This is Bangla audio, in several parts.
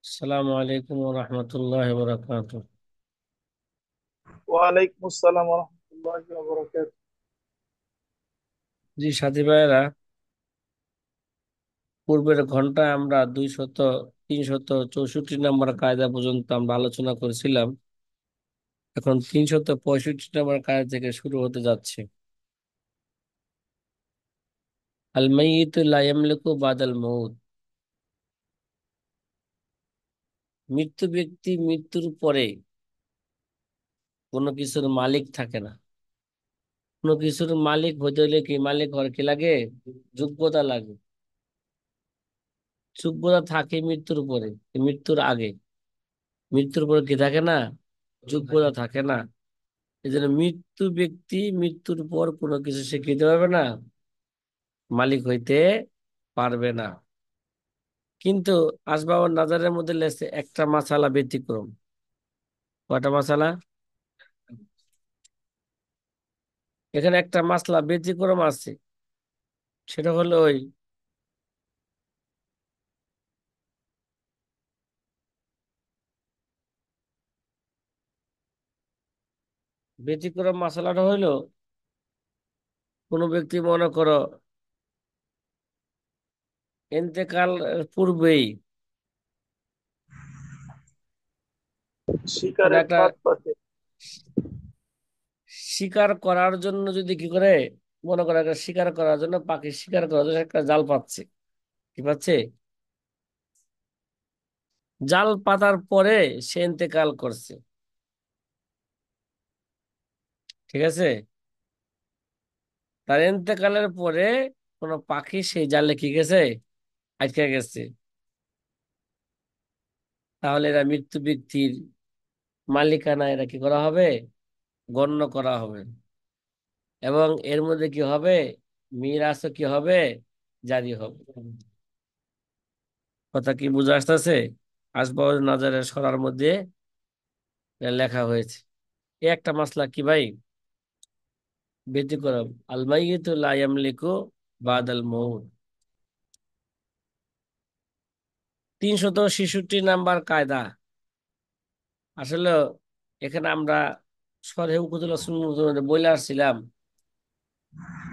আসসালামু আলাইকুম রহমতুল্লাহ বরকাত। ওয়ালাইকুম আসসালাম রহমতুল্লাহি ওয়া বারাকাতুহু। জি সাথী ভাইয়েরা, পূর্বের ঘন্টায় আমরা 364 কায়দা পর্যন্ত আমরা আলোচনা করেছিলাম। এখন 365 কায়দা থেকে শুরু হতে যাচ্ছে। আল মাইয়িতু লা ইয়ামলিকু বাদাল মউত। মৃত্যু ব্যক্তি মৃত্যুর পরে কোনো কিছুর মালিক থাকে না। কোনো কিছুর মালিক হতে হলে কি মালিক হওয়ার কি লাগে? যোগ্যতা লাগে। যোগ্যতা থাকে মৃত্যুর পরে, মৃত্যুর আগে। মৃত্যুর পরে কি থাকে না? যোগ্যতা থাকে না। এই জন্য মৃত্যু ব্যক্তি মৃত্যুর পর কোনো কিছু সে কি হতে পারবে না, মালিক হইতে পারবে না। কিন্তু আসবাবর নাজারের মধ্যে লেছে একটা মাসালা ব্যতিক্রম। কয়টা মাসালা? এখানে একটা মাসলা ব্যতিক্রম আছে। সেটা হলো ওই ব্যতিক্রম মাসালাটা হইলো, কোনো ব্যক্তি মনে করো ইন্তেকাল পূর্বেই কোন শিকারের একটা ফাঁদ পাতে। শিকার করার জন্য যদি কি করে, মনে করো একটা শিকার করার জন্য, পাখি শিকার করার জন্য একটা জাল পাচ্ছে। কি পাচ্ছে? জাল পাতার পরে সে ইন্তেকাল করছে। ঠিক আছে? তার ইন্তেকালের পরে কোনো পাখি সেই জালে কি গেছে, আটকে গেছে। তাহলে এরা মৃত্যু ব্যক্তির মালিকানা, এরা কি করা হবে? গণ্য করা হবে। এবং এর মধ্যে কি হবে? মিরাসও কি হবে? জারি হবে। কথা কি বুঝে আসতেছে? আসবাব নাজারের সরার মধ্যে এটা লেখা হয়েছে। এই একটা মাসলা কি ভাই, ব্যতিক্রম। আল মাইয়িতু লা ইয়ামলিকু বাদাল মউত। 366 কায়দা। আসলে এখানে আমরা সরহে উকুতুল্লাহ সুন্নাহ বলে আসছিলাম,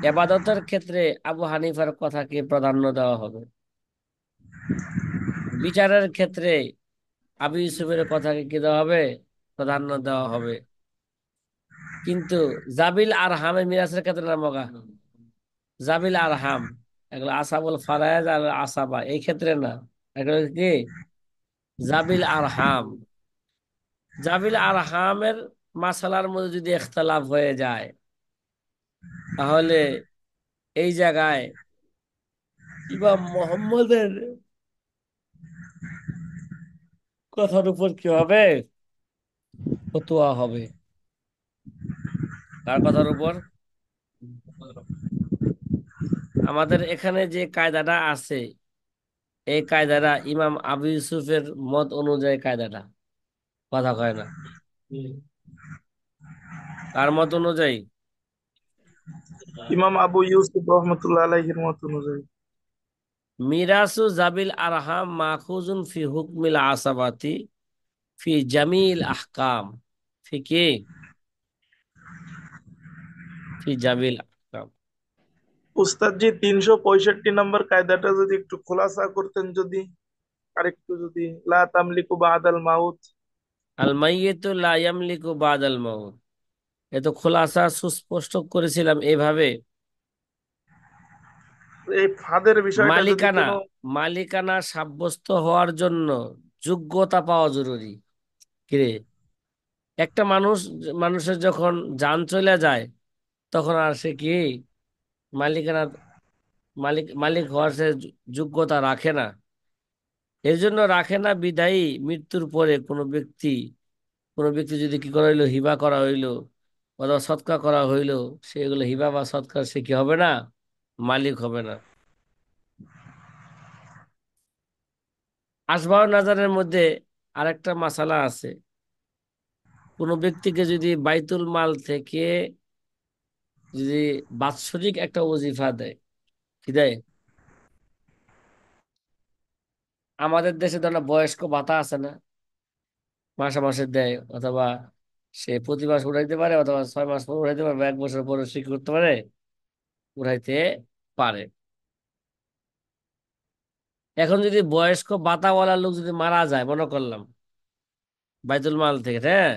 এবাদতের ক্ষেত্রে আবু হানিফার কথাকে প্রাধান্য দেওয়া হবে। বিচারের ক্ষেত্রে আবু ইউসুফের কথাকে কি দেওয়া হবে? প্রাধান্য দেওয়া হবে। কিন্তু জাবিল আর হামের মিরাসের ক্ষেত্রে না মগা, জাবিল আর হাম, এগুলো আসাবুল ফারায়েজ আর আসাবা, এই ক্ষেত্রে না। এগুলো কি? জাবিল আর হাম। জাবিল আর হামের মাসালার মধ্যে যদি ইখতিলাফ হয়ে যায়, তাহলে এই জায়গায় ইমাম মোহাম্মদের কথার উপর কি হবে? ফতোয়া হবে। কার কথার উপর? আমাদের এখানে যে কায়দাটা আছে, এই কায়দাটা ইমাম আবু ইউসুফের মত অনুযায়ী কায়দাটা। কথা কয় না? কার মত অনুযায়ী? ইমাম আবু ইউসুফ রহমতুল্লাহ আলাইহির মত অনুযায়ী। মিরাসু জাবিল আরহাম মাখুজুন ফি হুকমিল আসাবাতি ফি জামিল আহকাম। ফি কি? ফি জামিল আহকাম। উস্তাদ জি, 365 নম্বর কায়দাটা যদি একটু খোলাসা করতেন, যদি আরেকটু যদি লা তামলিকু বাদাল মাউত। আল মাইয়িতু লা ইয়ামলিকু বাদাল মাউত। এ তো খোলাসা সুস্পষ্ট করেছিলাম এভাবে। এই ফাঁদের বিষয়টা যদি মালিকানা, কোনো মালিকানা সাব্যস্ত হওয়ার জন্য যোগ্যতা পাওয়া জরুরি। কিরে, একটা মানুষের যখন জান চলে যায়, তখন আর সে কি মালিকানা, মালিক হওয়ার সে যোগ্যতা রাখে না। এর জন্য রাখে না বিধায়ী মৃত্যুর পরে কোনো ব্যক্তি যদি কি করা হইলো, হিবা করা হইলো অথবা সৎকার করা হইলো, সেগুলো হিবা বা সৎকার সে কি হবে না, মালিক হবে না। আসবাব নাজারের মধ্যে আরেকটা মাসালা আছে। কোনো ব্যক্তিকে যদি বাইতুল মাল থেকে যদি বাৎসরিক একটা ওজিফা দেয়, কি দেয়? আমাদের দেশে ধরো বয়স্ক ভাতা আছে না, মাসে মাসে দেয়, অথবা সে প্রতি মাস উঠাইতে পারে, অথবা 6 মাস পর উঠাইতে পারে, বা 1 বছর পর সে কি করতে পারে, উঠাইতে পারে। এখন যদি বয়স্ক ভাতাওয়ালা লোক যদি মারা যায় মনে করলাম বাইতুল মাল থেকে, হ্যাঁ,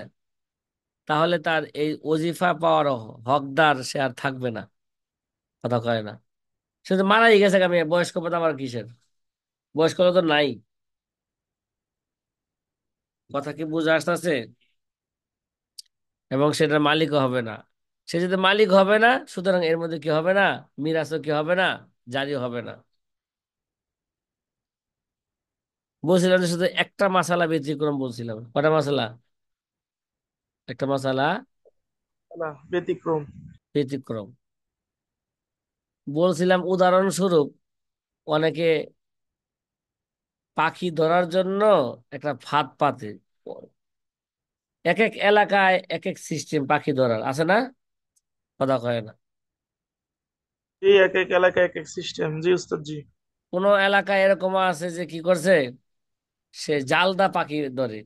তাহলে তার এই ওজিফা পাওয়ার হকদার সে আর থাকবে না। কথা কয় না, সে তো মারাই গেছে, আমি বয়স্ক ভাতা আমার কিসের, বয়স্ক তো নাই। কথা কি বুঝে আসতেছে? এবং সেটার মালিকও হবে না। সে যদি মালিক হবে না, সুতরাং এর মধ্যে কি হবে না, মিরাজও কি হবে না, জারি হবে না। বলছিলাম যে শুধু একটা মাসালা ব্যতিক্রম, বলছিলাম কটা মাসালা, একটা মাসালা না, ব্যতিক্রম। ব্যতিক্রম বলছিলাম। উদাহরণস্বরূপ, অনেকে পাখি ধরার জন্য একটা ফাঁদ পাতে, এক এক এলাকায় এক এক সিস্টেম পাখি ধরার আছে না, কথা কয় না। এই এক এক এলাকায় এক এক সিস্টেম, জি উস্তাদ জি। কোন এলাকায় এরকম আছে যে কি করছে, সে জালদা পাখি ধরে,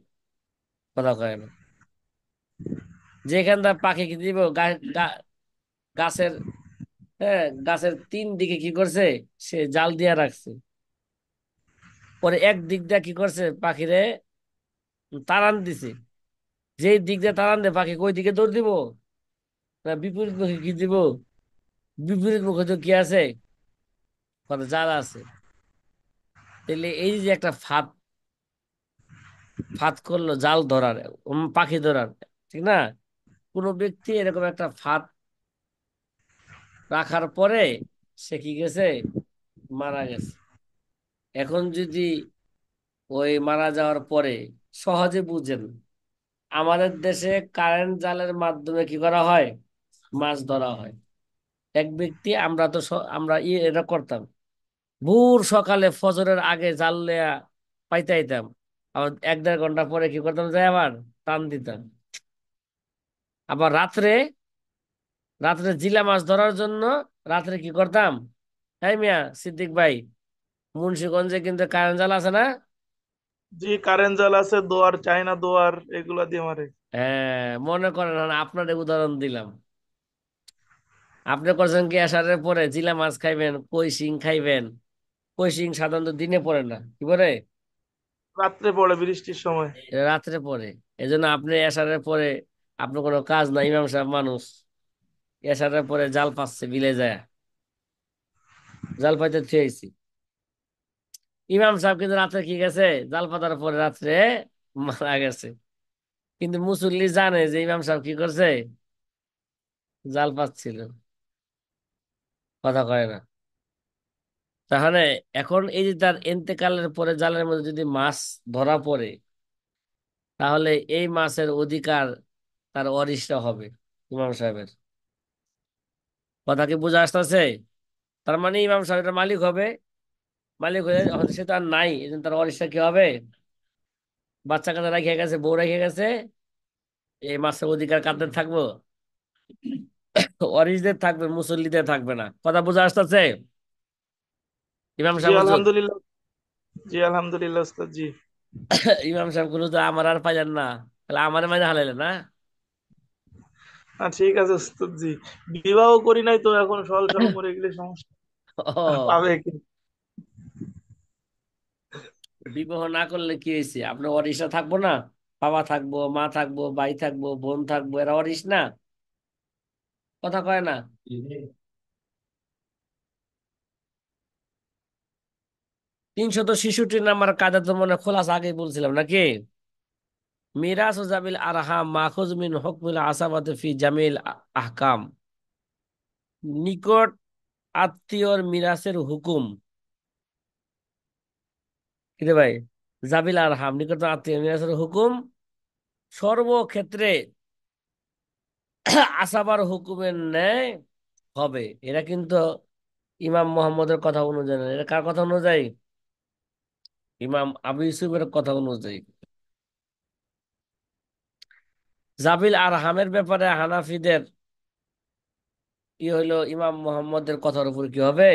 কথা কয় না। যেখানটা পাখি কি দিব, গাছের, হ্যাঁ, গাছের 3 দিকে কি করছে, সে জাল দিয়া রাখছে। পরে এক দিক দিয়ে কি করছে, পাখিরে তাড়ান দিছে। যেই দিক দিয়ে তাড়ান দে, পাখি কই দিকে দৌড় দিব, না বিপরীত মুখে কি দিব, বিপরীত মুখে তো কি আছে, কত জাল আছে। তাহলে এই যে একটা ফাঁদ, ফাঁদ করলো জাল ধরার, পাখি ধরার, ঠিক না? কোন ব্যক্তি এরকম একটা ফাঁদ রাখার পরে সে কি গেছে, মারা গেছে। এখন যদি ওই মারা যাওয়ার পরে, সহজে বুঝেন, আমাদের দেশে কারেন্ট জালের মাধ্যমে কি করা হয়, মাছ ধরা হয়। এক ব্যক্তি, আমরা তো আমরা এটা করতাম, ভোর সকালে ফজরের আগে জাল নেয়া পাইতে আইতাম, আবার 1-1.5 ঘন্টা পরে কি করতাম, যাই আবার টান দিতাম। আবার রাত্রে, রাত্রে জিলা মাছ ধরার জন্য রাত্রে কি করতাম, হ্যাঁ মিয়া সিদ্দিক ভাই, মুন্সিগঞ্জে কিন্তু কারেন্ট জাল আছে না? জি, কারেন্ট জাল আছে, দোয়ার, চায়না দোয়ার, এগুলা দিয়ে মারে। হ্যাঁ, মনে করেন আপনার উদাহরণ দিলাম। আপনি করছেন কি, আষাঢ়ের পরে জিলা মাছ খাইবেন, কই শিং খাইবেন। কই শিং সাধারণত দিনে পড়ে না, কি পড়ে, রাত্রে পড়ে বৃষ্টির সময়। এটা রাত্রে পড়ে। এই জন্য আপনি আষাঢ়ের পরে, আপনার কোনো কাজ নাই, ইমাম সাহেব মানুষ, আষাঢ়ের পরে জাল পাচ্ছে বিলে যায়, জাল পাইতে থুয়েছি। ইমাম সাহেব কিন্তু রাত্রে কি গেছে, জাল পাতার পরে রাত্রে মারা গেছে। কিন্তু মুসল্লি জানে যে ইমাম সাহেব কি করছে, জাল পাচ্ছিল। কথা কয় না। তাহলে এখন এই যে তার এন্তেকালের পরে জালের মধ্যে যদি মাছ ধরা পড়ে, তাহলে এই মাছের অধিকার তার অরিষ্ট হবে, ইমাম সাহেবের। কথা কি বোঝা আসতেছে? তার মানে ইমাম সাহেবের মালিক হবে, মালিক হয়ে হয়তো সে তো আর নাই, এই জন্য তার অরিষ্ট কি হবে, বাচ্চা কাচ্চা রেখে গেছে, বউ রেখে গেছে, এই মাছের অধিকার কাদের থাকবো, অরিশদের থাকবে, মুসল্লিদের থাকবে না। কথা বোঝা আসতেছে? ইমাম জি সাহেব হুজুর, আলহামদুলিল্লাহ। জি আলহামদুলিল্লাহ উস্তাদ জি। ইমাম সাহেব গুলো তো আমার আর পাইলেন না, তাহলে আমার মাঝে হালাইলেন না। ঠিক আছে উস্তাদ জি। বিবাহ করি নাই তো, এখন সল সল মরে গেলে সমস্যা ও, পাবে কি? বিবাহ না করলে কি হয়েছে, আপনার অরিসা থাকবো না? বাবা থাকবো, মা থাকবো, ভাই থাকবো, বোন থাকবো, এরা অরিস না? কথা কয় না। 366 নম্বর কায়দা তো মনে হয় খোলাসা আগে বলছিলাম নাকি? মিরাস ও জাবিল আরহাম মাখুজ মিন হুকমিল আসাবাতে ফি জামিল আহকাম। নিকট আত্মীয়র মিরাসের হুকুম, কি রে ভাই, জাবিল আরহাম নিকট আত্মীয় মিরাসের হুকুম সর্বক্ষেত্রে আসাবার হুকুমের ন্যায় হবে। এরা কিন্তু ইমাম মোহাম্মদের কথা অনুযায়ী না, এটা কার কথা অনুযায়ী, ইমাম আবু ইউসুফের কথা অনুযায়ী। জাবিল আরহামের ব্যাপারে হানাফিদের হইলো ইমাম মোহাম্মদের কথার উপর কি হবে,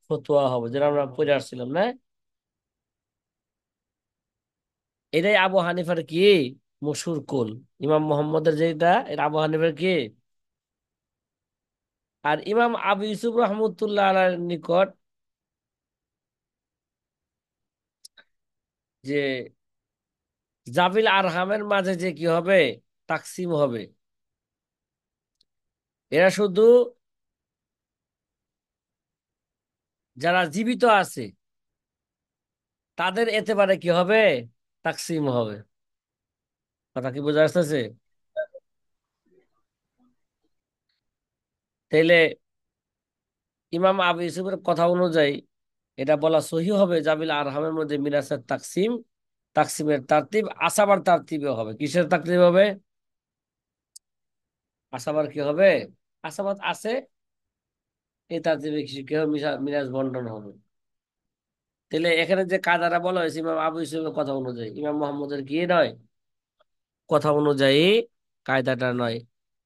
ফতোয়া হবে, যেটা আমরা পড়ে আসছিলাম না। এটাই আবু হানিফার কি মশহুর কুল। ইমাম মোহাম্মদের যেটা, এটা আবু হানিফার কি। আর ইমাম আবু ইউসুফ রহমতুল্লাহ আলার নিকট যে জাবিল আরহামের মাঝে যে কি হবে, তাকসিম হবে, এরা শুধু যারা জীবিত আছে তাদের এতেবারে কি হবে, তাকসিম হবে। কথা কি বোঝা আসতেছে? তাইলে ইমাম আবু ইউসুফের কথা অনুযায়ী এটা বলা সহি হবে, জাবিল আরহামের মধ্যে মিরাসের তাকসিম, তাকসিমের তারতিব আসাবার তারতিবে হবে। কিসের তারতিব হবে? আসাবার কি হবে, আসাবাদ আছে, এই তারতিবে কিছু কি হবে, মিরাজ বন্টন হবে। তাহলে এখানে যে কায়দাটা বলা হয়েছে ইমাম আবু ইউসুফের কথা অনুযায়ী, ইমাম মোহাম্মদের কি নয়, কথা অনুযায়ী কায়দাটা নয়।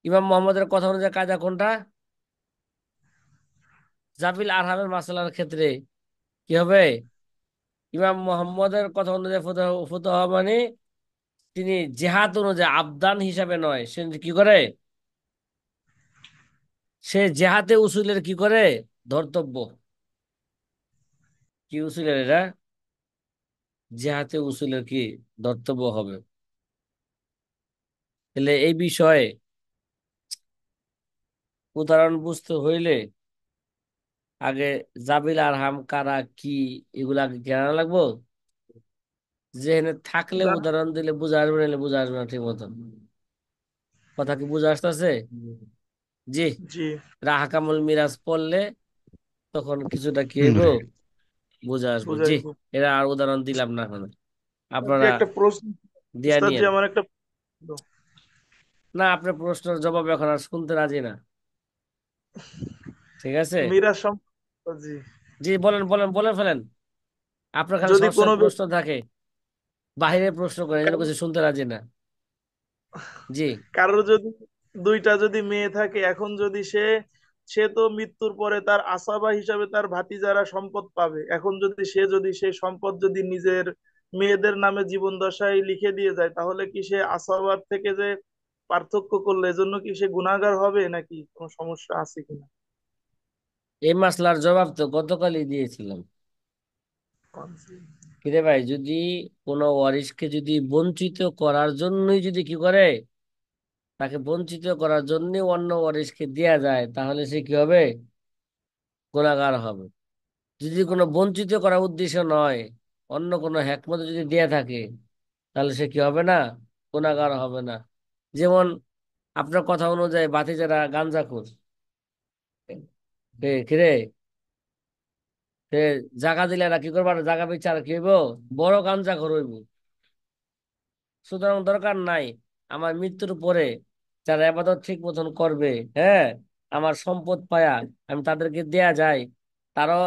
ইমাম মোহাম্মদের কথা অনুযায়ী কায়দা কোনটা? জাবিল আরহামের মাসালার ক্ষেত্রে কি হবে, ইমাম মোহাম্মদের কথা অনুযায়ী ফতোয়া মানে তিনি জেহাদ অনুযায়ী আবদান হিসাবে নয়, সে কি করে, সে জেহাদে উসুলের কি করে ধর্তব্য। কি উসুলের এটা? জেহাদে উসুলের কি ধর্তব্য হবে। তাহলে এই বিষয়ে উদাহরণ বুঝতে হইলে আগে জাবিল আরহাম কারা কি এগুলা আগে জানা লাগবো। যেখানে থাকলে জান- উদাহরণ দিলে বুঝা আসবে, নাহলে বুঝা আসবে না ঠিক মতন। কথা কি বুঝা আসতেছে? জি। জি, রাহাকামুল মিরাজ পড়লে তখন কিছুটা কি হইব, বুঝা আসবো। জি। বুঝাইবো। এরা আর উদাহরণ দিলাম না এখন, জি, আপনারা একটা প্রশ্ন। দিয়া উস্তাদ জি, নিয়েন। আমার একটা না, আপনার প্রশ্নের জবাব এখন আর শুনতে রাজি না। ঠিক আছে। মিরাজ জি, জি, বলেন বলেন, বলে ফেলেন। আপনার খালি যদি সবসময় কোনো প্রশ্ন থাকে, বাহিরে প্রশ্ন করেন, এই জন্য কিছু শুনতে রাজি না। জি। কারোর যদি দুইটা যদি মেয়ে থাকে, এখন যদি সে সে তো মৃত্যুর পরে তার আসাবা হিসাবে তার ভাতিজারা সম্পদ পাবে। এখন যদি সেই সম্পদ যদি নিজের মেয়েদের নামে জীবন দশায় লিখে দিয়ে যায়, তাহলে কি সে আসাবার থেকে যে পার্থক্য করলে এজন্য কি সে গুনাহগার হবে, নাকি কোনো সমস্যা আছে কিনা? এই মাসলার জবাব তো গতকালই দিয়েছিলাম। কিরে ভাই, যদি কোনো ওয়ারিশকে যদি বঞ্চিত করার জন্যই যদি কি করে, তাকে বঞ্চিত করার জন্য অন্য ওয়ারিশকে দেয়া যায়, তাহলে সে কি হবে, গুনাহগার হবে। যদি কোনো বঞ্চিত করার উদ্দেশ্য নয়, অন্য কোনো হেকমতে যদি দেয়া থাকে, তাহলে সে কি হবে না, গুনাহগার হবে না। যেমন আপনার কথা অনুযায়ী ভাতিজারা গাঞ্জাখোর, কিরে, সে জাগা দিলে না কি করবার, জাগা বিচার কি হইব, বড় গাঞ্জাখোর হইব। সুতরাং দরকার নাই আমার মৃত্যুর পরে যারা আবাদত ঠিক মতন করবে, হ্যাঁ, আমার সম্পদ পায়া আমি তাদেরকে দেয়া যায়, তারও,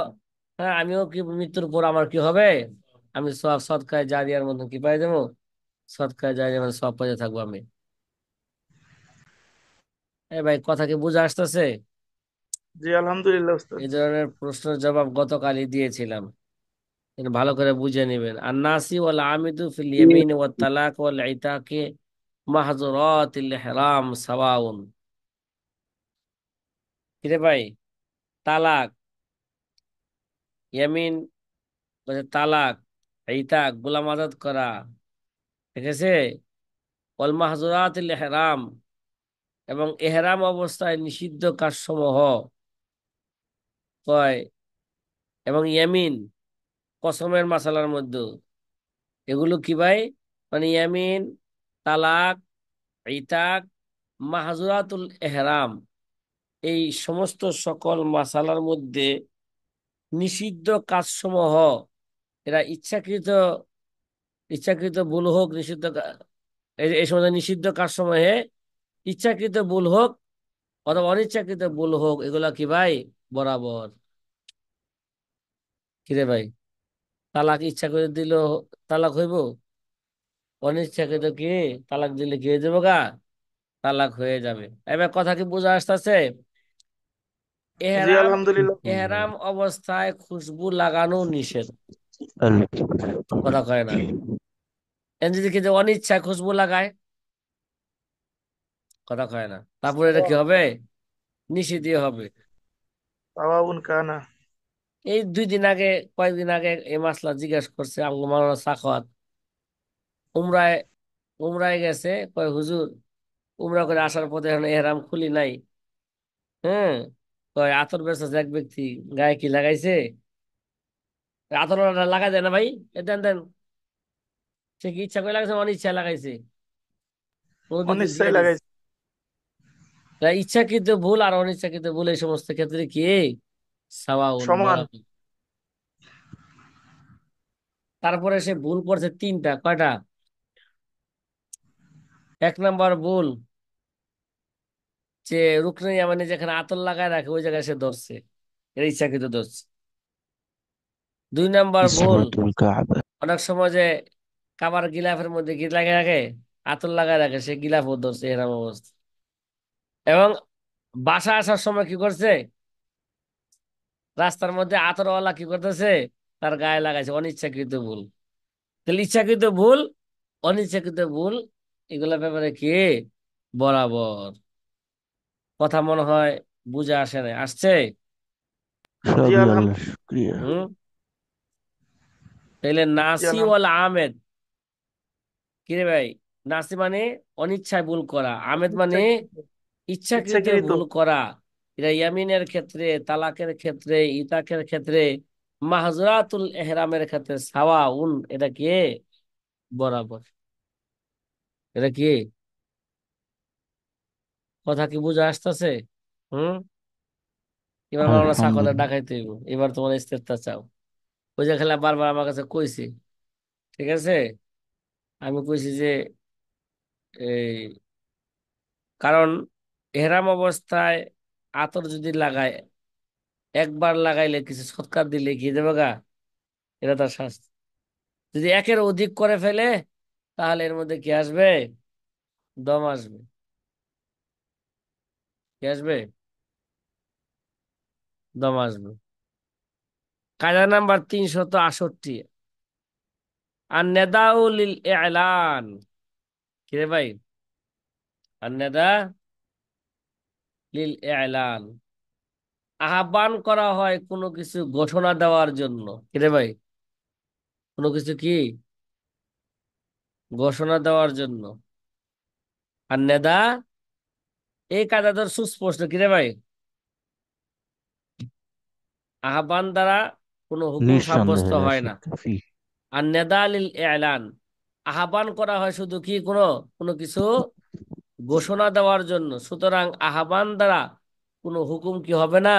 হ্যাঁ, আমিও কি মৃত্যুর পর আমার কি হবে, আমি সব সৎকায় জারিয়ার মতন কি পাই দেবো, সৎকায় জারিয়ার মতন সব পাইতে থাকবো আমি। ভাই, কথা কি বুঝে আসতেছে? জি, আলহামদুলিল্লাহ উস্তাদ। এই ধরনের প্রশ্নের জবাব গতকালই দিয়েছিলাম, এটা ভালো করে বুঝে নেবেন। আর নাসি ওয়াল আমিদু ফিল ইয়ামিন ওয়াত তালাক ওয়াল ইতাকি মাহজুরাতিল ইহরাম সাওয়াউন। কিরে ভাই, তালাক, ইয়ামিন বলছে তালাক, ইতাক গোলাম আজাদ করা, ঠিক আছে, ওয়াল মাহজুরাতিল ইহরাম এবং ইহরাম অবস্থায় নিষিদ্ধ কাজসমূহ, কয়, এবং ইয়ামিন কসমের মাসালার মধ্যে, এগুলো কি ভাই, মানে ইয়ামিন, তালাক, ইতাক, মাহজুরাতুল ইহরাম, এই সমস্ত সকল মাসালার মধ্যে নিষিদ্ধ কাজসমূহ, এরা ইচ্ছাকৃত, ইচ্ছাকৃত ভুল হোক, নিষিদ্ধ এই সময় নিষিদ্ধ কাজসমূহে ইচ্ছাকৃত ভুল হোক অথবা অনিচ্ছাকৃত ভুল হোক, এগুলা কি ভাই বরাবর। কিরে ভাই, তালাক ইচ্ছা করে দিল তালাক হইব, অনিচ্ছাকৃত কি তালাক দিলে কি হয়ে যাবো গা, তালাক হয়ে যাবে। এবার কথা কি বোঝা আসতেছে? জি, এহরাম, আলহামদুলিল্লাহ। এহরাম অবস্থায় খুশবু লাগানো নিষেধ, কথা কয় না। এখন যদি কেউ অনিচ্ছায় খুশবু লাগায়, কথা কয় না, তারপরে এটা কি হবে? নিষিদ্ধ হবে। সাওয়াউন কানা। এই 2 দিন আগে, কয়েকদিন আগে এই মাসলা জিজ্ঞাসা করছে আমগো মাওলানা সাখাওয়াত। উমরায় উমরায় গেছে, কয় হুজুর, উমরা করে আসার পথে এখন এহরাম খুলি নাই। হ্যাঁ, কয় আতর বেচতেছে এক ব্যক্তি, গায়ে কি লাগাইছে? আতর লাগাই দেয় না ভাই, এ দেন দেন। সে কি ইচ্ছা করে লাগাইছে, অনিচ্ছা লাগাইছে? ওদেরকে দিয়ে অনিশ্চয় দিস। লাগাইছে। তা ইচ্ছাকৃত ভুল আর অনিচ্ছাকৃত ভুল এই সমস্ত ক্ষেত্রে কি সাওয়াউন, সমান। বরাবর। তারপরে সে ভুল করছে 3টা, কয়টা? 1 নম্বর ভুল, যে রুকনে ইয়ামানি যেখানে আতর লাগায় রাখে ওই জায়গায় সে ধরছে, এটা ইচ্ছাকৃত ধরছে। 2 নম্বর ভুল, কিসরাতুল কাবা। অনেক সময় যে কাবার গিলাফের মধ্যে গিট লাগিয়ে রাখে, আতর লাগায় রাখে, সে গিলাফও ধরছে এরকম অবস্থা। এবং বাসা আসার সময় কি করছে, রাস্তার মধ্যে আতরওয়ালা কি করতেছে, তার গায়ে লাগাইছে, অনিচ্ছাকৃত ভুল। তাহলে ইচ্ছাকৃত ভুল, অনিচ্ছাকৃত ভুল, এগুলোর ব্যাপারে কি বরাবর। কথা মনে হয় বুঝে আসে না, আসছে? জি সবই আল্লাহ আলহামদুলিল্লাহ। শুক্রিয়া। হুম। তাইলে জি নাসি ওয়াল আলহামদুলিল্লাহ। আমেদ, কিরে ভাই? নাসি মানে অনিচ্ছায় ভুল করা, আমেদ মানে ইচ্ছাকৃত। ইচ্ছাকৃত ইচ্ছাকৃত। ভুল করা। এটা ইয়ামিনের ক্ষেত্রে, তালাকের ক্ষেত্রে, ইতাকের ক্ষেত্রে, মাহজুরাতুল এহরামের ক্ষেত্রে সাওয়াউন, এটা কি বরাবর। এটা কি, কথা কি বুঝে আসতেছে? হুম। এবার মাওলানা সাকলে আলহামদুলিল্লাহ। ডাকাইতে হইব, এবার তোমার ইস্তেফতা চাও। ওই যে খেলা বারবার আমার কাছে কইছি, ঠিক আছে? আমি কইছি যে এই, কারণ এহরাম অবস্থায় আতর যদি লাগায়, একবার লাগাইলে কিছু সৎকার দিলে কি দেবে গা, এটা তার শাস্তি। যদি একের অধিক করে ফেলে, তাহলে এর মধ্যে কি আসবে? দম আসবে। কি আসবে? দম আসবে। কায়দা নাম্বার 368, আর নেদাউ লিল এলান, কিরে ভাই? আর নেদা লিল এলান, আহ্বান করা হয় কোনো কিছু ঘোষণা দেওয়ার জন্য। কিরে ভাই? কোনো কিছু কি ঘোষণা দেওয়ার জন্য। আর নেদা, এই কায়দা তোর সুস্পষ্ট, কিরে ভাই? আহ্বান দ্বারা কোনো হুকুম সাব্যস্ত নিঃসন্দেহে হয় রাশিদ না। কাফি। আর নেদা লিল এলান, আহ্বান করা হয় শুধু কি কোনো কোনো কিছু ঘোষণা দেওয়ার জন্য। সুতরাং আহ্বান দ্বারা কোনো হুকুম কি হবে না,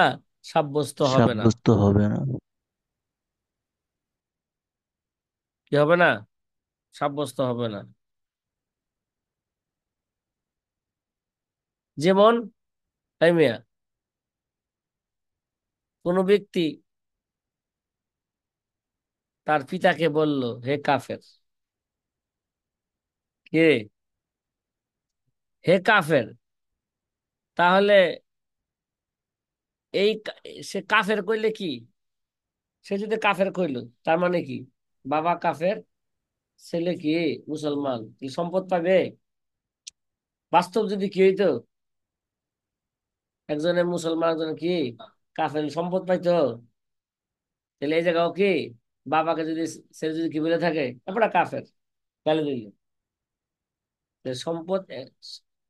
সাব্যস্ত হবে না। সাব্যস্ত হবে না। কি হবে না? সাব্যস্ত হবে না। যেমন, এই মিয়া, কোনো ব্যক্তি তার পিতাকে বলল, হে কাফের। কে? হে কাফের। তাহলে এই সে কাফের কইলে কি, সে যদি কাফের কইল, তার মানে কি? বাবা কাফের, ছেলে কি মুসলমান, কি সম্পদ পাবে? বাস্তব যদি কি হইতো, একজনের মুসলমান একজনের কি কাফের, সম্পদ পাইতো? তাহলে এই জায়গাও কি, বাবাকে যদি, ছেলে যদি কি বলে থাকে আমরা কাফের, তাহলে দিল সম্পদ,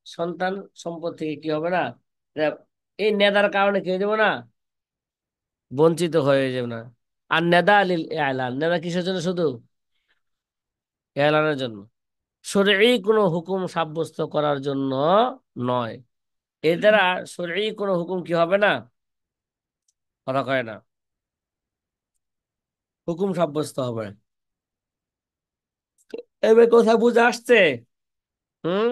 সন্তান সম্পদ থেকে কি হবে না, এটা এই নেদার কারণে কি হয়ে যাবো না, বঞ্চিত হয়ে যাবে না। আর নেদা আলিল এলান, নেদা কিসের জন্য? শুধু এলানের জন্য, শরঈ কোনো হুকুম সাব্যস্ত করার জন্য নয়। এর দ্বারা শরঈ কোনো হুকুম কি হবে না, কথা কয় না, হুকুম সাব্যস্ত হবে না। এবার কথা বুঝে আসছে? হুম।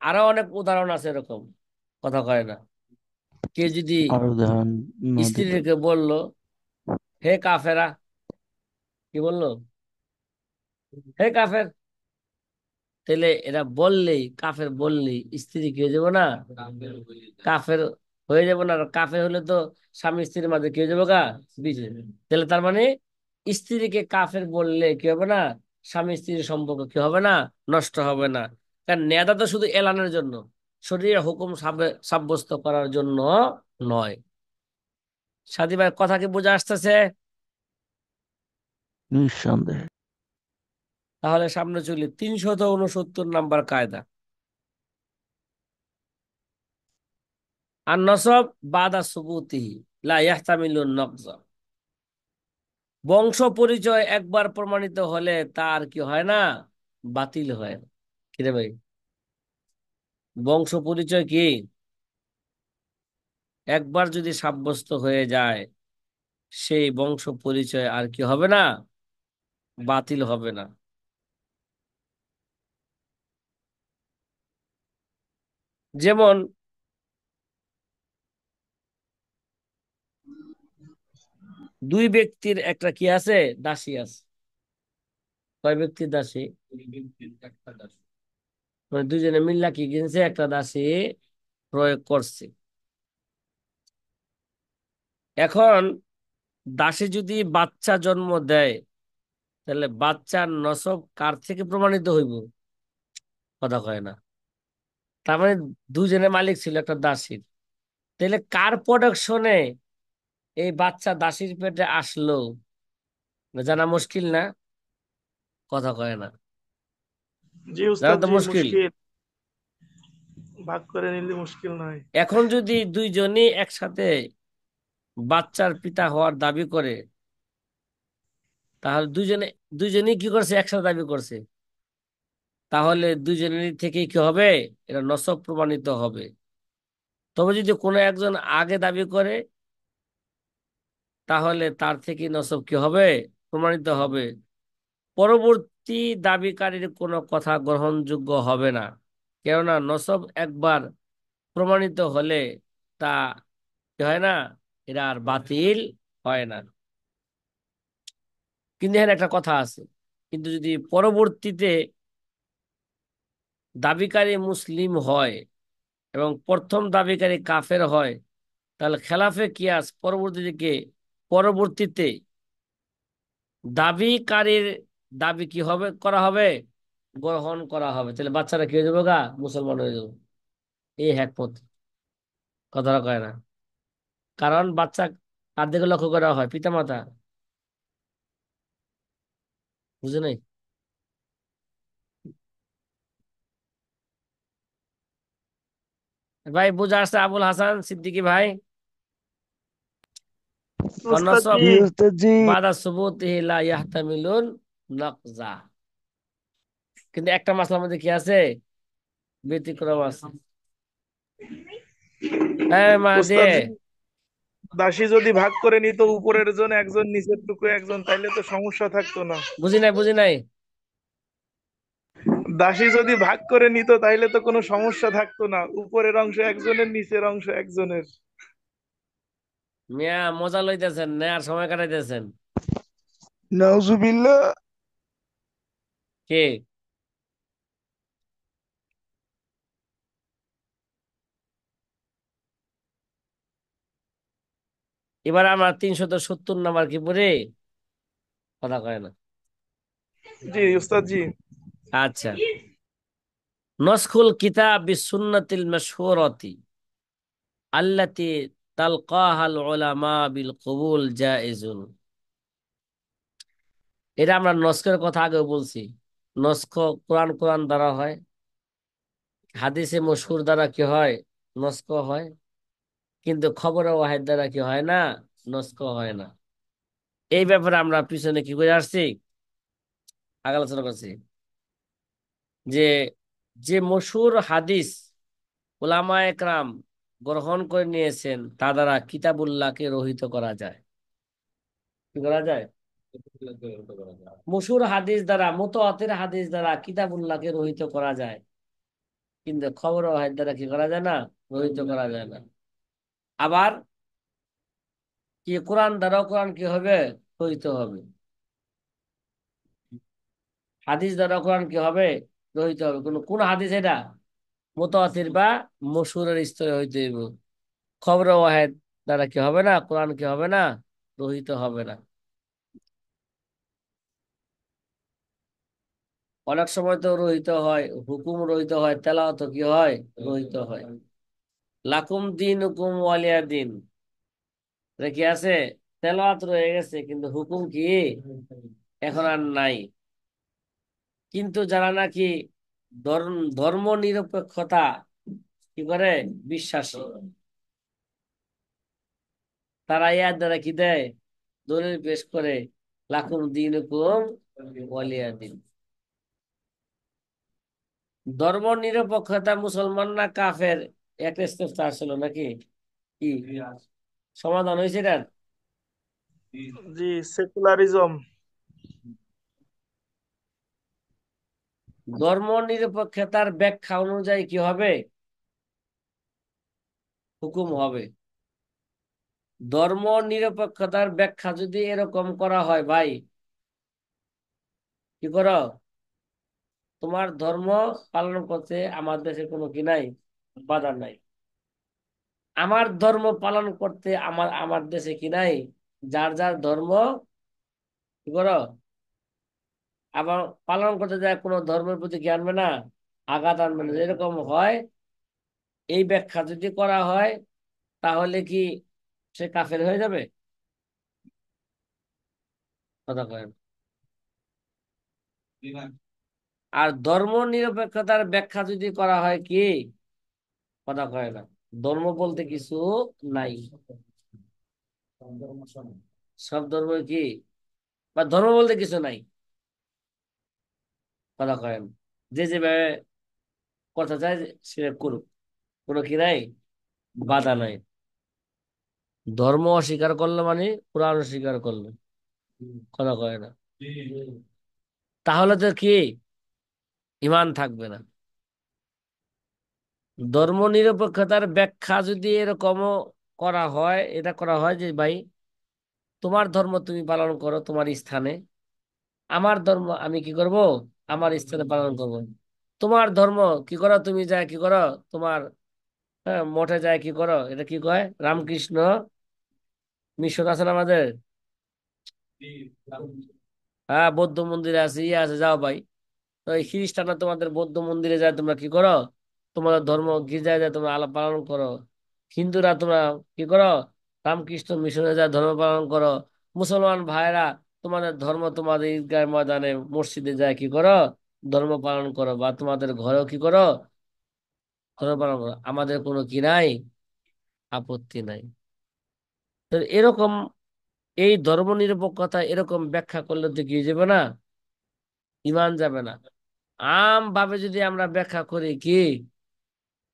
আরো অনেক উদাহরণ আছে এরকম, কথা কয় না। কে যদি আর উদাহরণ না দিলে। স্ত্রীকে বলল, হে কাফেরা, কি বললো? হে কাফের। তাহলে এরা বললেই, কাফের বললেই স্ত্রী কি হয়ে যাবো না, কাফের হয়ে যাবো না? আর কাফের হলে তো স্বামী স্ত্রীর মাঝে কি হয়ে যাবো গা, বিয়ে। তাহলে তার মানে স্ত্রীকে কাফের বললে কি হবে না, স্বামী স্ত্রীর সম্পর্ক কি হবে না, নষ্ট হবে না। কারণ নেয়াদা তো শুধু এলানের জন্য, শরীরে হুকুম সাব্যস্ত করার জন্য নয়। সাথী ভাই, কথা কি বোঝা আসতেছে? নিঃসন্দেহে। তাহলে সামনে চলি 369 নাম্বার কায়দা। আর নসব বাদা সুবুতিহি লা ইয়াহতামিলুন নকজা। বংশ পরিচয় একবার প্রমাণিত হলে তার কি হয় না, বাতিল হয় না। কিরে ভাই, বংশ পরিচয় কি একবার যদি সাব্যস্ত হয়ে যায়, সেই বংশ পরিচয় আর কি হবে না, বাতিল হবে না। যেমন দুই ব্যক্তির একটা কি আছে, দাসী আছে। কয় ব্যক্তির দাসী? মানে দুইজনে মিল্লা কি কিনছে, একটা দাসী প্রয়োগ করছে। এখন দাসী যদি বাচ্চা জন্ম দেয়, তাহলে বাচ্চার নসব কার থেকে প্রমাণিত হইব? কথা কয় না। তার মানে দুজনের মালিক ছিল একটা দাসীর। তাহলে কার প্রোডাকশনে এই বাচ্চা দাসীর পেটে আসলো, জানা মুশকিল না? কথা কয় না। জি জানা উস্তাদ তো জি, মুশকিল। মুশকিল। ভাগ করে নিলে মুশকিল নয়। এখন যদি দুইজনই একসাথে বাচ্চার পিতা হওয়ার দাবি করে, তাহলে দুইজনই কি করছে, একসাথে দাবি করছে, তাহলে দুইজনেরই থেকেই কি হবে, এটা নসব প্রমাণিত হবে। তবে যদি কোনো একজন আগে দাবি করে, তাহলে তার থেকে নসব কি হবে, প্রমাণিত হবে। পরবর্তী দাবিকারীর কোনো কথা গ্রহণযোগ্য হবে না। কেননা নসব একবার প্রমাণিত হলে তা কি হয় না, এরা আর বাতিল হয় না। কিন্তু এখানে একটা কথা আছে, কিন্তু যদি পরবর্তীতে দাবিকারী মুসলিম হয় এবং প্রথম দাবিকারী কাফের হয়, তাহলে খেলাফে কিয়াস পরবর্তীতে দাবিকারীর দাবি কি হবে, করা হবে, গ্রহণ করা হবে। তাহলে বাচ্চারা কি হয়ে যাবে গা, মুসলমান হয়ে যাবে। এই হ্যাকমত। কথাটা কয় না। কারণ বাচ্চা কার দিকে লক্ষ্য করা হয়, পিতা মাতা। বুঝে নাই? ভাই বুঝা আসছে আবুল হাসান সিদ্দিকী ভাই? উস্তাদ অন্যসব জি, জি উস্তাদ জি। বাদা সুবুতিহি লা ইয়াহতামিলুন নাকজা। কিন্তু একটা মাসলার মধ্যে কি আছে, ব্যতিক্রম আছে। হ্যাঁ মা উস্তাদ দিয়ে। জি, দাসী যদি ভাগ করে নিত, উপরের জন একজন, নিচের টুকু একজন, তাইলে তো সমস্যা থাকতো না। বুঝি নাই, বুঝি নাই। দাসী যদি ভাগ করে নিত তাইলে তো কোনো সমস্যা থাকতো না, উপরের অংশ একজনের, নিচের অংশ একজনের। মিয়া মজা লইতেছেন না, আর সময় কাটাইতেছেন? নাউজুবিল্লাহ। কে? এবার আমরা 370 নাম্বার কি পড়ি? কথা কয় না। জি উস্তাদ জি। আচ্ছা। নসখুল কিতাব বিসুন্নাতিল মাশহুরাতি আল্লাতি তালকাহাল উলামা বিল কবুল জায়েজুন। এটা আমরা নস্খের কথা আগেও বলছি। নস্খ কোরআন কোরআন দ্বারা হয়, হাদিসে মশহুর দ্বারা কি হয়, নস্খ হয়। কিন্তু খবরে ওয়াহিদ দ্বারা কি হয় না, নস্খ হয় না। এই ব্যাপারে আমরা পিছনে কি করে আসছি, আগে আলোচনা করছি, যে যে মশহুর হাদিস উলামায়ে কেরাম গ্রহণ করে নিয়েছেন, তা দ্বারা কিতাবুল্লাহকে রহিত করা যায়। কি করা যায়? মশহুর হাদিস দ্বারা, মুতাওয়াতির হাদিস দ্বারা কিতাবুল্লাহকে রহিত করা যায়, কিন্তু খবর ওয়াহিদ দ্বারা কি করা যায় না, রহিত করা যায় না। আবার কি কোরআন দ্বারাও কোরআন কি হবে, রহিত হবে। হাদিস দ্বারা কোরআন কি হবে, রহিত হবে। কোন কোন হাদিস এটা, মুতাওয়াতির বা মশহুরের স্তরে হইতে হইব। খবর ওয়াহিদ দ্বারা কি হবে না, কোরআন কি হবে না, রহিত হবে না। অনেক সময় তো রহিত হয়, হুকুম রহিত হয়, তেলাওয়াত কি হয়, রহিত হয়। লাকুম দিন হুকুম ওয়ালিয়া দিন, এটা কি আছে? তেলাওয়াত রয়ে গেছে কিন্তু হুকুম কি এখন আর নাই। কিন্তু যারা নাকি ধর্ম নিরপেক্ষতা কি করে বিশ্বাসী, তারা ইয়ার দ্বারা কি দেয়, দলিল পেশ করে লাকুম দিন হুকুম ওয়ালিয়া দিন। ধর্ম নিরপেক্ষতা মুসলমান না কাফের, একটা ইস্তেফসা আসলো নাকি, কি সমাধান হয়েছে এটার? জি, সেকুলারিজম। ধর্ম নিরপেক্ষতার ব্যাখ্যা অনুযায়ী কি হবে, হুকুম হবে। ধর্ম নিরপেক্ষতার ব্যাখ্যা যদি এরকম করা হয়, ভাই কি করো, তোমার ধর্ম পালন করতে আমার দেশে কোনো কি নাই, বাধা নাই। আমার ধর্ম পালন করতে আমার আমার দেশে কি নাই, যার যার ধর্ম কি করো, আবার পালন করতে যায় কোনো ধর্মের প্রতি কি আনবে না, আঘাত আনবে না। এরকম হয়, এই ব্যাখ্যা যদি করা হয় তাহলে কি সে কাফের হয়ে যাবে? কথা কয় না। আর ধর্ম নিরপেক্ষতার ব্যাখ্যা যদি করা হয় কি, কথা কয় না, ধর্ম বলতে কিছু নাই, সব ধর্ম কি, বা ধর্ম বলতে কিছু নাই, কথা কয় না, যে যেভাবে কথা চায় সে করুক, কোনো কি নাই, বাধা নাই। ধর্ম অস্বীকার করলো মানে কোরআন অস্বীকার করলো, কথা কয় না, তাহলে তো কি ইমান থাকবে না। ধর্ম নিরপেক্ষতার ব্যাখ্যা যদি এরকম করা হয়, এটা করা হয় যে ভাই তোমার ধর্ম তুমি পালন করো তোমার স্থানে, আমার ধর্ম আমি কি করব, আমার স্থানে পালন করব। তোমার ধর্ম কি করো, তুমি যায় কি করো, তোমার মঠে যায় কি করো, এটা কি কয়, রামকৃষ্ণ মিশন আছে না আমাদের, হ্যাঁ বৌদ্ধ মন্দিরে আছে, ইয়ে আছে, যাও ভাই। তো এই খ্রিস্টানরা তোমাদের বৌদ্ধ মন্দিরে যায়, তোমরা কি করো, তোমাদের ধর্ম গির্জায় যায় তোমরা আলাপ পালন করো। হিন্দুরা তোমরা কি করো, রামকৃষ্ণ মিশনে যায় ধর্ম পালন করো। মুসলমান ভাইরা তোমাদের ধর্ম তোমাদের ঈদগাহ ময়দানে মসজিদে যায় কি করো, ধর্ম পালন করো, বা তোমাদের ঘরেও কি করো, ধর্ম পালন করো, আমাদের কোনো কি নাই, আপত্তি নাই। তো এরকম এই ধর্ম নিরপেক্ষতা এরকম ব্যাখ্যা করলে তো কি যাবে না, ইমান যাবে না। আম ভাবে যদি আমরা ব্যাখ্যা করি কি,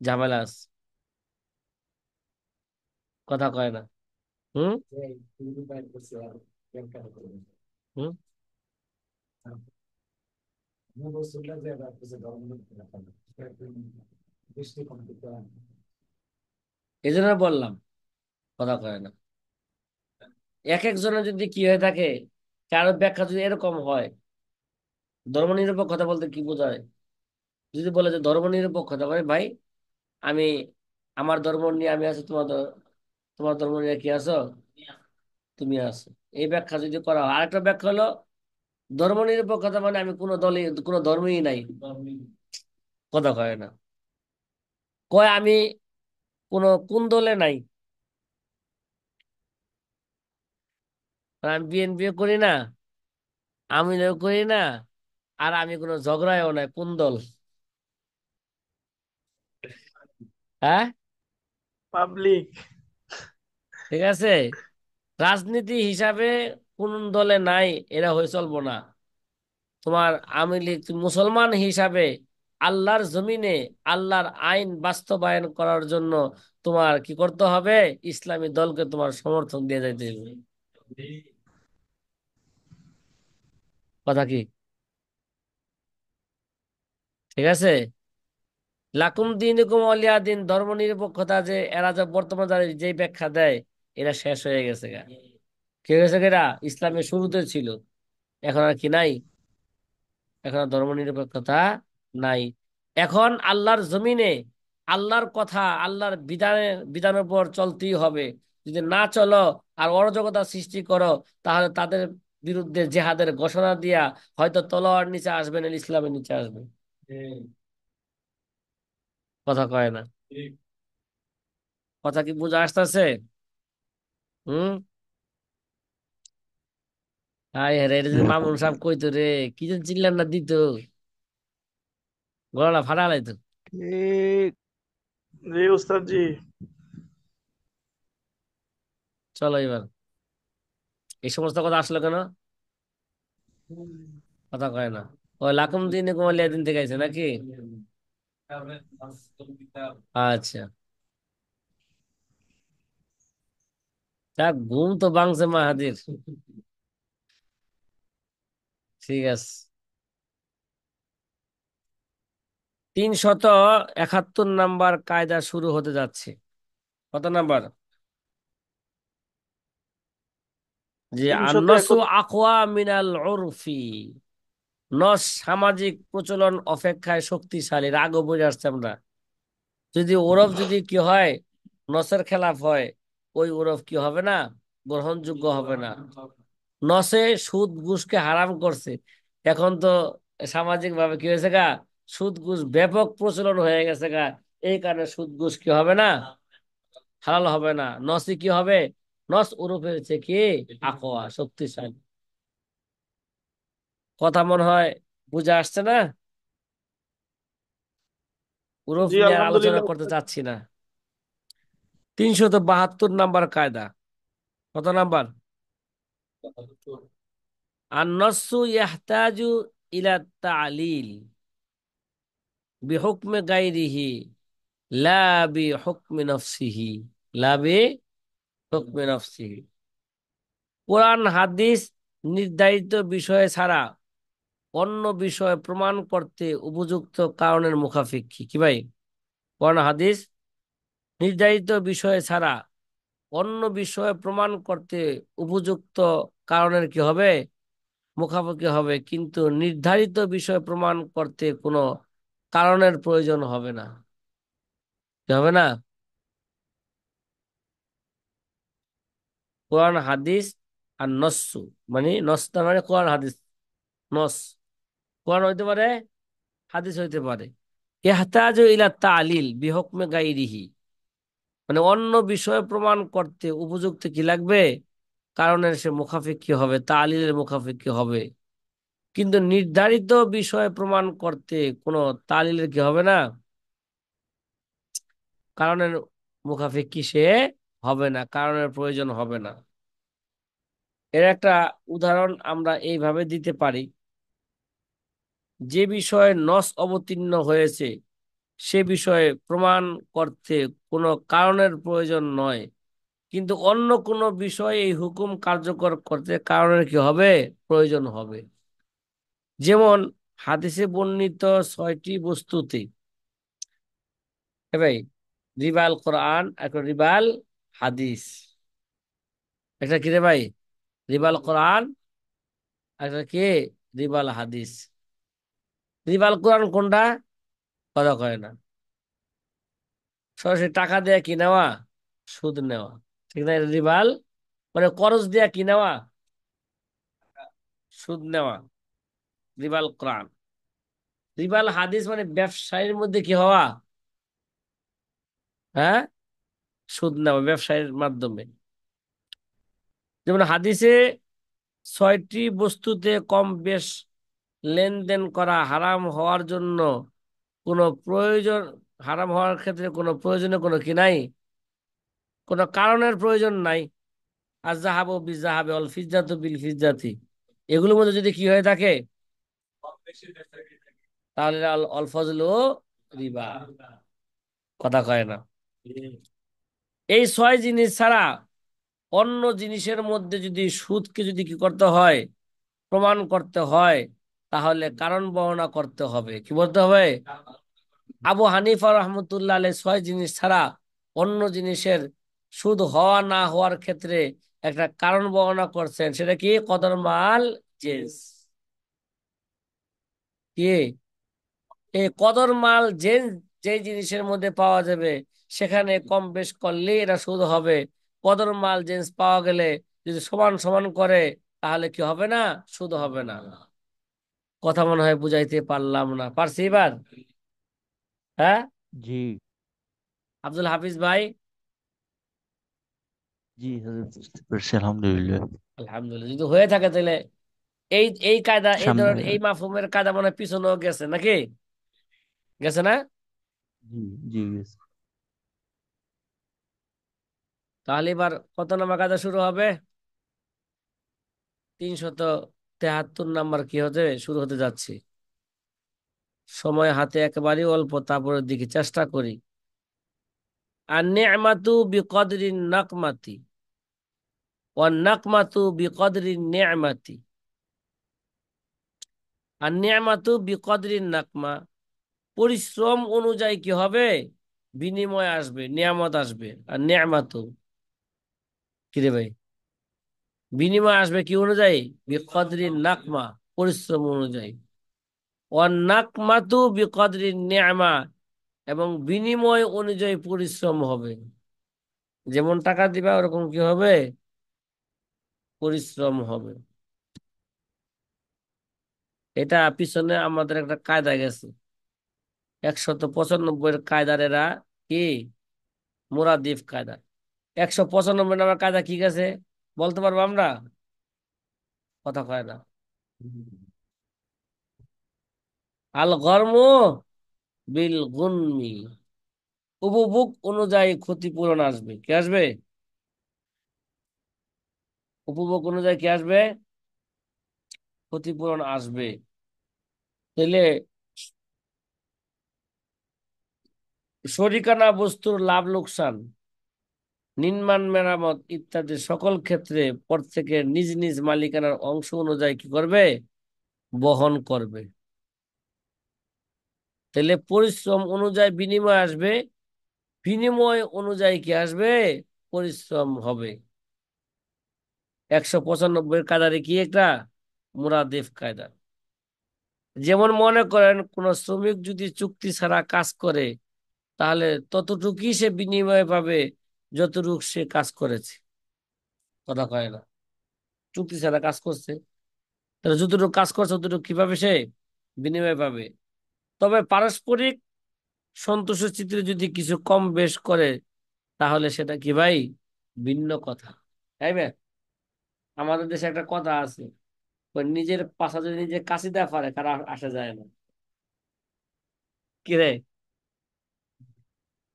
ঝামেলা আছে, কথা কয় না। হুম হুম এই জন্য বললাম, কথা কয় না। এক একজনের যদি কি হয়ে থাকে, কারো ব্যাখ্যা যদি এরকম হয়, ধর্মনিরপেক্ষতা বলতে কি বোঝায়, যদি বলে যে ধর্মনিরপেক্ষতা মানে ভাই আমি আমার ধর্ম নিয়ে আমি আছি, তোমার ধর্ম নিয়ে কি আছো, তুমি আছো, এই ব্যাখ্যা যদি করা হয়। আরেকটা ব্যাখ্যা হলো ধর্মনিরপেক্ষতা মানে আমি কোনো দলে কোনো ধর্মই নাই, কথা কয় না, কয় আমি কোন দলে নাই, আমি বিএনপি করি না, আমি করি না, আর আমি কোনো ঝগড়ায়ও নাই, কোন দল, হ্যাঁ, পাবলিক। ঠিক আছে। রাজনীতি হিসাবে কোন দলে নাই, এরা হয়ে চলবো না। তোমার আওয়ামী লীগ, তুমি মুসলমান হিসাবে আল্লাহর জমিনে আল্লাহর আইন বাস্তবায়ন করার জন্য তোমার কি করতে হবে, ইসলামী দলকে তোমার সমর্থন দিয়ে যাইতে হবে, কথা কি, ঠিক আছে। লাকুম দিনুকুম ওয়ালিয়া দিন, ধর্ম নিরপেক্ষতা যে এরা যে বর্তমান যারা যে ব্যাখ্যা দেয়, এরা শেষ হয়ে গেছে গা। কি হয়েছে গা, এরা ইসলামের শুরুতে ছিল, এখন আর কি নাই, এখন আর ধর্ম নিরপেক্ষতা নাই। এখন আল্লাহর জমিনে আল্লাহর কথা আল্লাহর বিধানের উপর চলতেই হবে। যদি না চলো আর অরাজকতা সৃষ্টি করো, তাহলে তাদের বিরুদ্ধে জেহাদের ঘোষণা দিয়া হয়তো তলোয়ার নিচে আসবে না, ইসলামের নিচে আসবে। কথা কয় না। কথা কি বুঝা আসতেছে? হুম। হাই রে, এটা যদি মামুন সাহেব কইতো রে, কি যে চিল্লান না দিত, গলাটা ফাটা লাইতো। ঠিক। জি উস্তাদ জি। চলো এবার, এই সমস্ত কথা আসলো কেন? কথা কয় না। ওই লাকুম দিনে কুমালিয়া দিন থেকে আইছে নাকি? আচ্ছা, যাক, ঘুম তো ভাঙছে মাহাদির। ঠিক আছে। 371 কায়দা শুরু হতে যাচ্ছে। কত নাম্বার? যে 300 আন্নসু আকওয়া মিনাল উরফি, নস সামাজিক প্রচলন অপেক্ষায় শক্তিশালী। রাগও বুঝে আসছে আমরা। যদি ওরফ যদি কি হয়, নসের খেলাফ হয়, ওই ওরফ কি হবে না, গ্রহণযোগ্য হবে না। নসে সুদ ঘুষকে হারাম করছে। এখন তো সামাজিক ভাবে কি হয়েছে গা, সুদ ঘুষ ব্যাপক প্রচলন হয়ে গেছে গা। এই কারণে সুদ ঘুষ কি হবে না, হালাল হবে না। নসই কি হবে, নস ওরফে হচ্ছে কি, আকোয়া, শক্তিশালী। কথা মনে হয় বুঝে আসছে না? ওরফ জি নিয়ে আর আলোচনা আলহামদুলিল্লাহ করতে উস্তাদ। চাচ্ছি না। 372 কায়দা। কত নাম্বার? আন-নসসু ইয়াহতাজু ইলা তা'লিল বিহুকমি গায়রিহি লা বিহুকমি নাফসিহি, লা বিহুকমি নাফসিহি। কোরআন হাদিস নির্ধারিত বিষয় ছাড়া অন্য বিষয় প্রমাণ করতে উপযুক্ত কারণের মুখাপেক্ষী। কি ভাই? কোরআন হাদিস নির্ধারিত বিষয় ছাড়া অন্য বিষয় প্রমাণ করতে উপযুক্ত কারণের কি হবে, মুখাপেক্ষি হবে, কিন্তু নির্ধারিত বিষয় প্রমাণ করতে কোনো কারণের প্রয়োজন হবে না। কি হবে না? কোরআন হাদিস আর নসু, মানে নস তার মানে কোরআন হাদিস। নস কোরআন হইতে পারে, হাদিস হইতে পারে। ইহতাজু ইলা তালিল বিহুকমে গাইরিহি, মানে অন্য বিষয় প্রমাণ করতে উপযুক্ত কি লাগবে, কারণের সে মুখাপেক্ষী হবে, তালিলের মুখাপেক্ষী হবে। কিন্তু নির্ধারিত বিষয় প্রমাণ করতে কোনো তালিলের কি হবে না, কারণের মুখাপেক্ষী সে হবে না, কারণের প্রয়োজন হবে না। এর একটা উদাহরণ আমরা এইভাবে দিতে পারি। যে বিষয়ে নস অবতীর্ণ হয়েছে সে বিষয়ে প্রমাণ করতে কোনো কারণের প্রয়োজন নয়, কিন্তু অন্য কোনো বিষয়ে এই হুকুম কার্যকর করতে কারণের কি হবে, প্রয়োজন হবে। যেমন হাদিসে বর্ণিত 6টি বস্তুতে, ভাই, রিবাল কোরআন, একটা রিবাল হাদিস। একটা কি রে ভাই, রিবাল কোরআন, একটা কি, রিবাল হাদিস। রিবাল কোরআন কোনটা? কথা কয় না। সরাসরি টাকা দেয়া কি নেওয়া, সুদ নেওয়া। ঠিক না? এটা রিবাল, মানে করজ দেয়া কি নেওয়া, সুদ নেওয়া, রিবাল কোরআন। রিবাল হাদিস মানে ব্যবসায়ের মধ্যে কি হওয়া, হ্যাঁ, সুদ নেওয়া ব্যবসায়ের মাধ্যমে। যেমন হাদিসে 6টি বস্তুতে কম বেশ লেনদেন করা হারাম হওয়ার জন্য কোনো প্রয়োজন, হারাম হওয়ার ক্ষেত্রে কোনো প্রয়োজনে কোনো কি নাই, কোনো কারণের প্রয়োজন নাই। আর জাহাব বিল জাহাবে অল ফিজ্জাতু বিল ফিজ্জাতি, এগুলোর মধ্যে যদি কি হয়ে থাকে, তাহলে আল অল ফজলু রিবা। কথা কয় না। এই 6 জিনিস ছাড়া অন্য জিনিসের মধ্যে যদি সুদকে যদি কি করতে হয়, প্রমাণ করতে হয়, তাহলে কারণ বর্ণনা করতে হবে। কি বলতে হবে? আবু হানিফা রহমতুল্লাহ আলাই 6 জিনিস ছাড়া অন্য জিনিসের সুদ হওয়া না হওয়ার ক্ষেত্রে একটা কারণ বর্ণনা করছেন। সেটা কি? কদর মাল জেন্স। কি? এই কদর মাল জেন্স, যে জিনিসের মধ্যে পাওয়া যাবে সেখানে কম বেশ করলেই এটা সুদ হবে। কদর মাল জেন্স পাওয়া গেলে যদি সমান সমান করে তাহলে কি হবে না? সুদ হবে না। কথা মনে হয় বুঝাইতে পারলাম না, পারছি এবার? হ্যাঁ, জি। আব্দুল হাফিজ ভাই? জি হযরত, বুঝতে পারছি আলহামদুলিল্লাহ। আলহামদুলিল্লাহ। যদি হয়ে থাকে তাহলে এই এই কায়দা, এই সামনে। ধরনের এই মাফহুমের কায়দা মনে হয় পিছনেও গেছে নাকি? গেছে না? জি। জি yes। তাহলে এবার কত নম্বর কায়দা শুরু হবে? 373 নাম্বার কি হতে শুরু হতে যাচ্ছে। সময় হাতে একেবারেই অল্প, তারপরের দিকে চেষ্টা করি। আর নি'মাতু বিকদরিন নাকমাতি ওয়ান নাকমাতু বিকদরিন নি'মাতি। আর নি'মাতু বিকদরিন নাকমা, পরিশ্রম অনুযায়ী কি হবে? বিনিময় আসবে, নিয়ামত আসবে। আর নি'মাতু কি রে ভাই? বিনিময় আসবে কি অনুযায়ী? বিকদরিন নাকমা, পরিশ্রম অনুযায়ী। ওয়ান নাকমাতু বিকদরিন নি'মা, এবং বিনিময় অনুযায়ী পরিশ্রম হবে। যেমন টাকা দিবা ওরকম কি হবে? পরিশ্রম হবে। এটা পিছনে আমাদের একটা কায়দা গেছে, 195 কায়দার এরা কি মুরাদিফ কায়দা। 195 নম্বর কায়দা কি গেছে বলতে পারবো আমরা? কথা কয় না। আল গরম বিল গুনমি, উপভোগ অনুযায়ী ক্ষতিপূরণ আসবে। কি আসবে? উপভোগ অনুযায়ী কি আসবে? ক্ষতিপূরণ আসবে। তাহলে শরিকানা বস্তুর লাভ লোকসান, নির্মাণ মেরামত ইত্যাদি সকল ক্ষেত্রে প্রত্যেকের নিজ নিজ মালিকানার অংশ অনুযায়ী কি করবে? বহন করবে। তাহলে পরিশ্রম অনুযায়ী বিনিময় আসবে, বিনিময় অনুযায়ী কি আসবে? পরিশ্রম হবে। 195 কায়দারে কি একটা মুরাদিফ কায়দা। যেমন মনে করেন কোন শ্রমিক যদি চুক্তি ছাড়া কাজ করে, তাহলে ততটুকুই সে বিনিময় পাবে যতটুকু সে কাজ করেছে। কথা কয় না? চুক্তি ছাড়া কাজ করছে, তাহলে যতটুকু কাজ করছে ততটুকু কিভাবে সে বিনিময় পাবে। তবে পারস্পরিক সন্তোষের চিত্রে যদি কিছু কম বেশ করে, তাহলে সেটা কি ভাই? ভিন্ন কথা। তাই না? আমাদের দেশে একটা কথা আছে, ওই নিজের পাশা যদি নিজে কাশি দেওয়া পারে, কারো আসা যায় না। কি রে?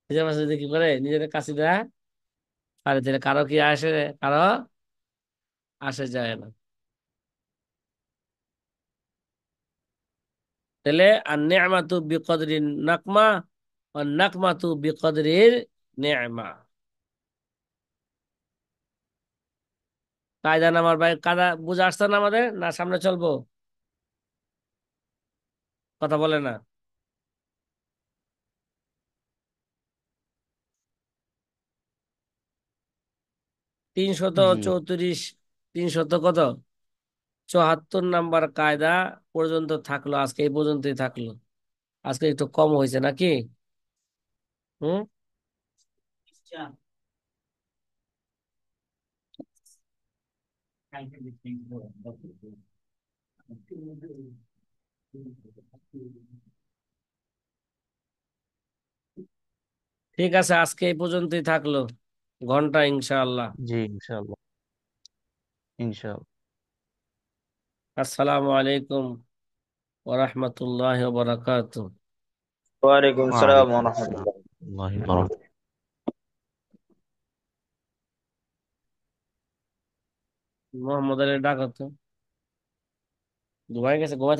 নিজের পাশা যদি কি করে নিজের কাশি দেয় পারে, তাহলে কারো কি আসে? কারো আসে যায় না। তাহলে আর নেমাতু বিকদরিন নাকমা, আর নাকমাতু বিকদরির নেমা। কায়দা নামার ভাই, কায়দা বুঝে আসছে না আমাদের? না সামনে চলবো? কথা বলে না। জি। 334, 374 নাম্বার কায়দা পর্যন্ত থাকলো, আজকে এই পর্যন্তই থাকলো। আজকে একটু কম হয়েছে নাকি? হুম। ঠিক আছে, আজকে এই পর্যন্তই থাকলো, ঘন্টা ইনশাআল্লাহ। জি ইনশাআল্লাহ। ইনশাআল্লাহ। আসসালামু আলাইকুম ওয়া রাহমাতুল্লাহি ওয়া বারাকাতুহু। ওয়ালাইকুম আসসালাম ওয়ালাইকুম ওয়া আসসালাম রাহমাতুল্লাহ। ওয়া বারাকাতুহু। মোহাম্মদ আলী ডাকতো, ঘুমাই গেছে, ঘুমাই